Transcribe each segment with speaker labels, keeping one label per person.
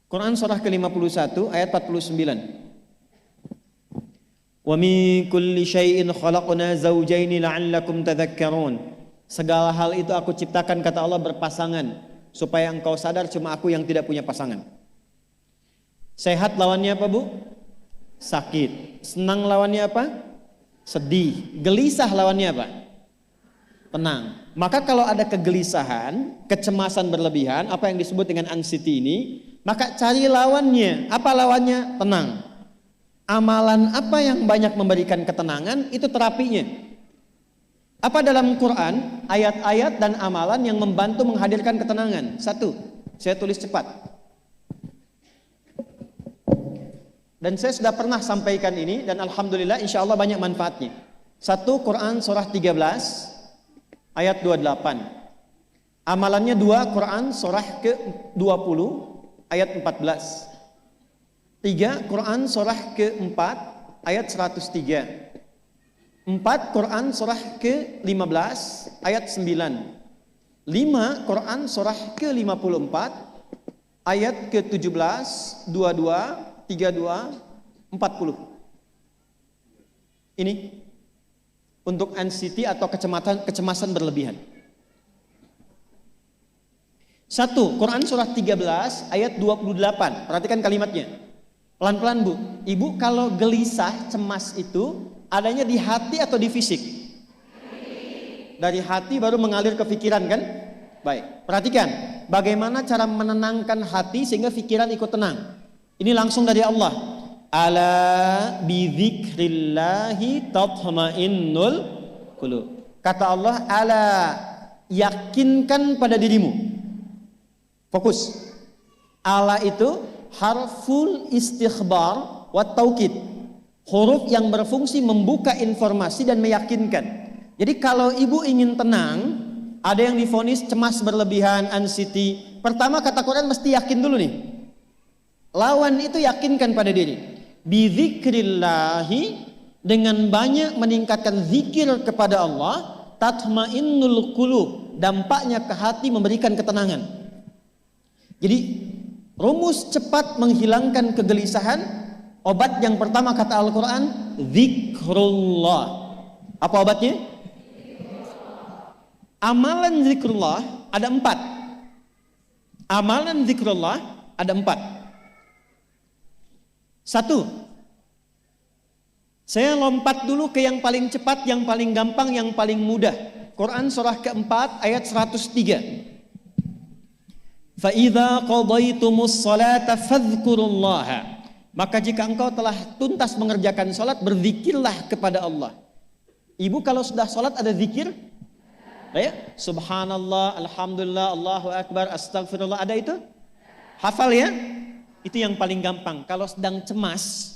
Speaker 1: Quran surah ke-51 ayat 49. Wa min kulli syai'in khalaqna zawjaini la'allakum tadhakkarun. Segala hal itu aku ciptakan, kata Allah, berpasangan, supaya engkau sadar cuma aku yang tidak punya pasangan. Sehat lawannya apa, Bu? Sakit. Senang lawannya apa? Sedih. Gelisah lawannya apa? Tenang. Maka kalau ada kegelisahan, kecemasan berlebihan, apa yang disebut dengan anxiety ini, maka cari lawannya. Apa lawannya? Tenang. Amalan apa yang banyak memberikan ketenangan, itu terapinya. Apa dalam Quran ayat-ayat dan amalan yang membantu menghadirkan ketenangan? Satu, saya tulis cepat. Dan saya sudah pernah sampaikan ini dan alhamdulillah insya Allah banyak manfaatnya. Satu, Quran surah 13 ayat 28. Amalannya dua, Quran surah ke-20 ayat 14. Tiga, Quran surah ke-4 ayat 103. 4, Quran surah ke-15 ayat 9. 5, Quran surah ke-54 ayat ke-17, 22, 32, 40. Ini untuk anxiety atau kecemasan berlebihan. 1, Quran surah 13 ayat 28. Perhatikan kalimatnya. Pelan-pelan, Bu. Ibu kalau gelisah, cemas itu adanya di hati atau di fisik? Dari hati baru mengalir ke pikiran, kan? Baik, perhatikan bagaimana cara menenangkan hati sehingga pikiran ikut tenang. Ini langsung dari Allah. Ala bidzikrillahi tatmainnul qulub. Kata Allah, ala, yakinkan pada dirimu. Fokus. Ala itu harful istikhbar wa taukid. Huruf yang berfungsi membuka informasi dan meyakinkan. Jadi kalau ibu ingin tenang, ada yang divonis cemas berlebihan, anxiety. Pertama kata Quran mesti yakin dulu nih. Lawan itu yakinkan pada diri. Bidzikrillahi, dengan banyak meningkatkan zikir kepada Allah, tatmainnul qulub, dampaknya ke hati memberikan ketenangan. Jadi rumus cepat menghilangkan kegelisahan. Obat yang pertama kata Al-Quran, zikrullah. Apa obatnya? Amalan zikrullah ada 4. Amalan zikrullah ada 4. 1, saya lompat dulu ke yang paling cepat, yang paling gampang, yang paling mudah. Quran surah ke-4 ayat 103. Fa idza qadaytumus salata fadhkurullaha. Maka jika engkau telah tuntas mengerjakan sholat, berzikirlah kepada Allah. Ibu kalau sudah sholat ada zikir? Ya? Subhanallah, alhamdulillah, Allahu akbar, astagfirullah, ada itu? Hafal ya? Itu yang paling gampang. Kalau sedang cemas,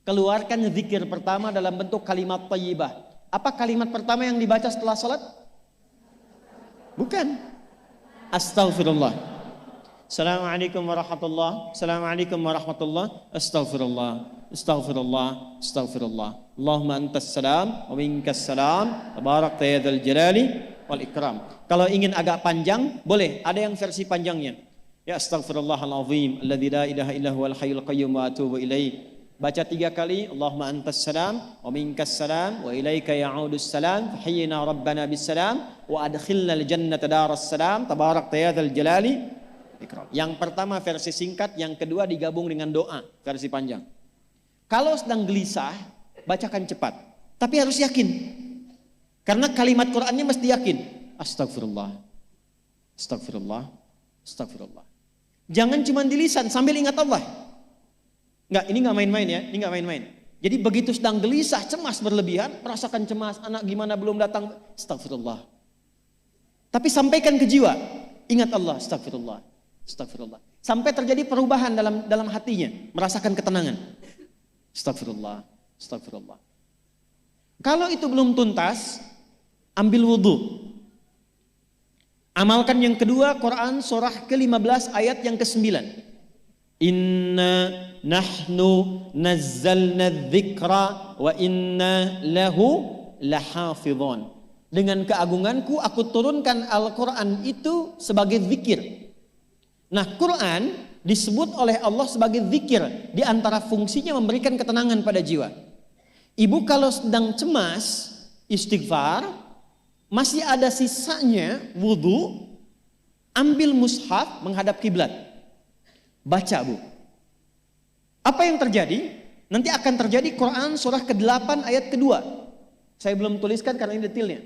Speaker 1: keluarkan zikir pertama dalam bentuk kalimat thayyibah. Apa kalimat pertama yang dibaca setelah sholat? Bukan. Astagfirullah. Assalamualaikum warahmatullah. Assalamualaikum warahmatullah. Astaghfirullah. Astaghfirullah. Astaghfirullah. Allahumma antas salam wa minkas salam. Tabarakta ya dzal jalali wal ikram. Kalau ingin agak panjang, boleh. Ada yang versi panjangnya. Ya astaghfirullahalazim alladzi la ilaha illa huwal hayyul qayyum wa atubu ilaih. Baca 3 kali. Allahumma antas salam wa minkas salam wa ilaika ya'udus salam. Fahayyina rabbana bis salam wa adkhilna al jannata daras salam. Tabarakta ya dzal jalali. Yang pertama versi singkat, yang kedua digabung dengan doa versi panjang. Kalau sedang gelisah, bacakan cepat, tapi harus yakin. Karena kalimat Qurannya mesti yakin. Astagfirullah, astagfirullah, astagfirullah. Jangan cuma di lisan sambil ingat Allah. Enggak, ini enggak main-main ya, ini enggak main-main. Jadi begitu sedang gelisah, cemas berlebihan, merasakan cemas, anak gimana belum datang, astagfirullah. Tapi sampaikan ke jiwa, ingat Allah, astagfirullah. Astagfirullah. Sampai terjadi perubahan dalam hatinya, merasakan ketenangan. Astagfirullah, astagfirullah. Kalau itu belum tuntas, ambil wudhu. Amalkan yang kedua, Quran surah ke-15 ayat yang ke-9. Inna nahnu nazzalna dzikra wa inna lahu lahafidhun. Dengan keagunganku aku turunkan Al-Quran itu sebagai zikir. Nah, Quran disebut oleh Allah sebagai zikir. Di antara fungsinya memberikan ketenangan pada jiwa. Ibu kalau sedang cemas, istighfar, masih ada sisanya wudu, ambil mushaf menghadap kiblat. Baca, Bu. Apa yang terjadi? Nanti akan terjadi Quran surah ke-8 ayat kedua. Saya belum tuliskan karena ini detailnya.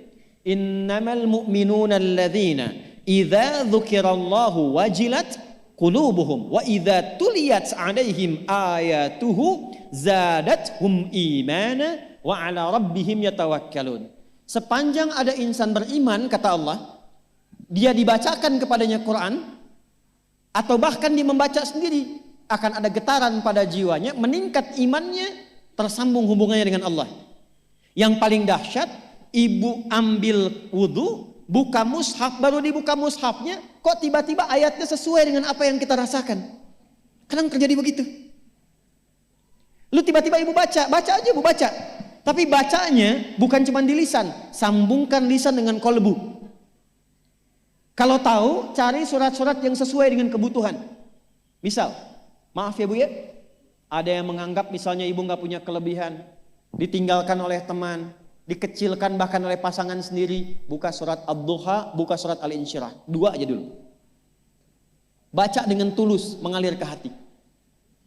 Speaker 1: Innamal mu'minuna alladzina idza dzukirallahu wajilat qulubuhum wa idza tuliyat 'alaihim ayatuhu zadathum imana wa 'ala rabbihim yatawakkalun. Sepanjang ada insan beriman, kata Allah, dia dibacakan kepadanya Quran atau bahkan dia membaca sendiri, akan ada getaran pada jiwanya, meningkat imannya, tersambung hubungannya dengan Allah. Yang paling dahsyat, ibu ambil wudu, buka mushaf, baru dibuka mushafnya, kok tiba-tiba ayatnya sesuai dengan apa yang kita rasakan. Kadang terjadi begitu. Lu tiba-tiba ibu baca aja ibu baca. Tapi bacanya bukan cuma di lisan, sambungkan lisan dengan kolbu. Kalau tahu, cari surat-surat yang sesuai dengan kebutuhan. Misal, maaf ya Bu ya, ada yang menganggap misalnya ibu nggak punya kelebihan, ditinggalkan oleh teman, dikecilkan bahkan oleh pasangan sendiri, buka surat Ad-Duha, buka surat Al-Insyirah, 2 aja dulu. Baca dengan tulus, mengalir ke hati.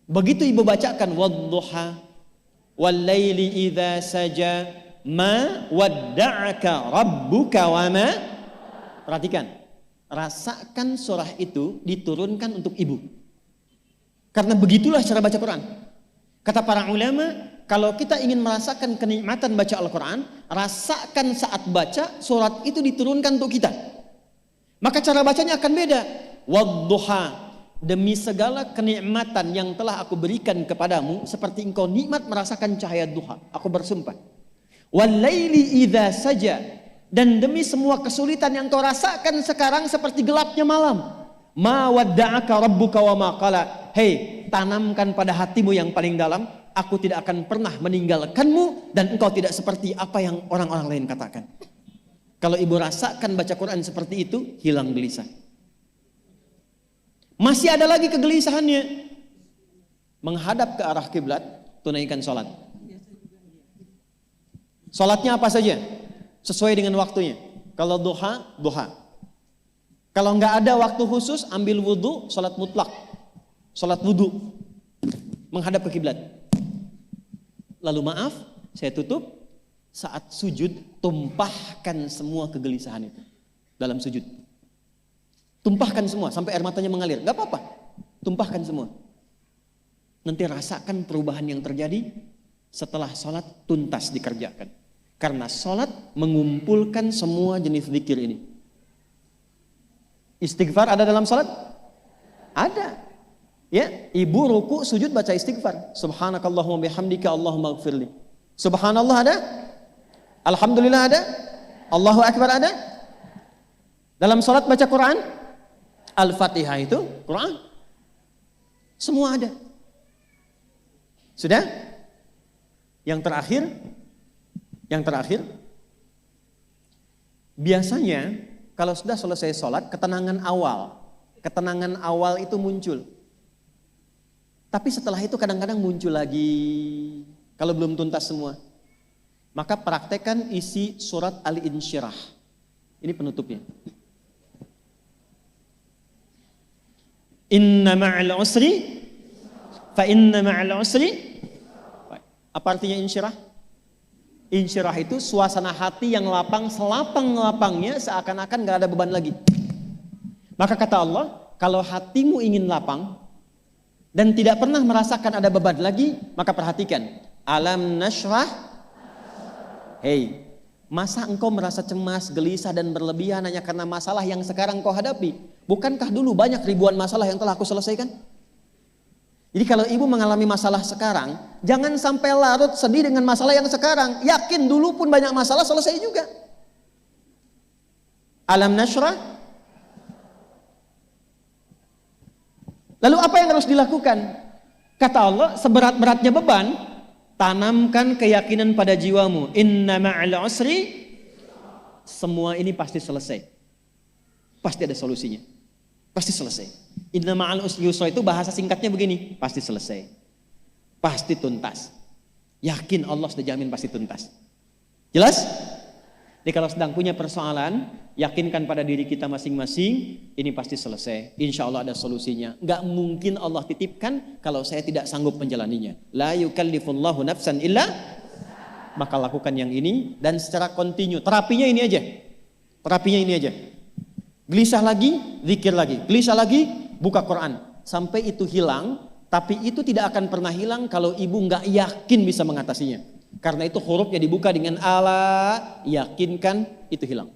Speaker 1: Begitu ibu bacakan Wad-Duha, Wal-Laili idza saja, ma wadda'aka rabbuka wa ma. Perhatikan, rasakan surah itu diturunkan untuk ibu. Karena begitulah cara baca Quran. Kata para ulama, kalau kita ingin merasakan kenikmatan baca Al-Quran, rasakan saat baca surat itu diturunkan untuk kita. Maka cara bacanya akan beda. Wadduha, demi segala kenikmatan yang telah aku berikan kepadamu, seperti engkau nikmat merasakan cahaya duha, aku bersumpah. Wal-laili idza saja, dan demi semua kesulitan yang kau rasakan sekarang seperti gelapnya malam. Ma wadda'aka rabbuka wa ma qala. Hei, tanamkan pada hatimu yang paling dalam, aku tidak akan pernah meninggalkanmu dan engkau tidak seperti apa yang orang-orang lain katakan. Kalau ibu rasakan baca Quran seperti itu, hilang gelisah. Masih ada lagi kegelisahannya. Menghadap ke arah kiblat, tunaikan sholat. Sholatnya apa saja? Sesuai dengan waktunya. Kalau duha, duha. Kalau nggak ada waktu khusus, ambil wudhu, sholat mutlak. Sholat wudhu. Menghadap ke kiblat. Lalu maaf, saya tutup. Saat sujud, tumpahkan semua kegelisahan itu. Dalam sujud. Tumpahkan semua, sampai air matanya mengalir. Nggak apa-apa, tumpahkan semua. Nanti rasakan perubahan yang terjadi setelah sholat tuntas dikerjakan. Karena sholat mengumpulkan semua jenis zikir ini. Istighfar ada dalam salat? Ada. Ya, ibu ruku sujud baca istighfar. Subhanakallahumma bihamdika Allahumma ighfirli. Subhanallah ada? Alhamdulillah ada? Allahu akbar ada? Dalam salat baca Quran? Al-Fatihah itu Quran. Semua ada. Sudah? Yang terakhir biasanya kalau sudah selesai sholat, ketenangan awal itu muncul. Tapi setelah itu kadang-kadang muncul lagi, kalau belum tuntas semua. Maka praktekkan isi surat Al-Insyirah. Ini penutupnya. Inna ma'al usri, fa inna ma'al usri. Apa artinya insyirah? Insyirah itu suasana hati yang lapang, selapang-lapangnya seakan-akan gak ada beban lagi. Maka kata Allah, kalau hatimu ingin lapang dan tidak pernah merasakan ada beban lagi, maka perhatikan. Alam nashrah. Hei, masa engkau merasa cemas, gelisah dan berlebihan hanya karena masalah yang sekarang kau hadapi? Bukankah dulu banyak ribuan masalah yang telah aku selesaikan? Jadi kalau ibu mengalami masalah sekarang, jangan sampai larut sedih dengan masalah yang sekarang. Yakin dulu pun banyak masalah selesai juga. Alam nashrah. Lalu apa yang harus dilakukan? Kata Allah, seberat-beratnya beban, tanamkan keyakinan pada jiwamu. Inna ma'al usri. Semua ini pasti selesai. Pasti ada solusinya. Pasti selesai. Inna ma'al usri yusra itu bahasa singkatnya begini, pasti selesai. Pasti tuntas. Yakin Allah sudah jamin pasti tuntas. Jelas? Jadi kalau sedang punya persoalan, yakinkan pada diri kita masing-masing, ini pasti selesai. Insya Allah ada solusinya. Gak mungkin Allah titipkan kalau saya tidak sanggup menjalaninya. La yukallifullahu nafsan illa, maka lakukan yang ini dan secara kontinu. Terapinya ini aja. Terapinya ini aja. Gelisah lagi, zikir lagi. Gelisah lagi, buka Quran. Sampai itu hilang, tapi itu tidak akan pernah hilang kalau ibu gak yakin bisa mengatasinya. Karena itu hurufnya dibuka dengan ala, yakinkan, itu hilang.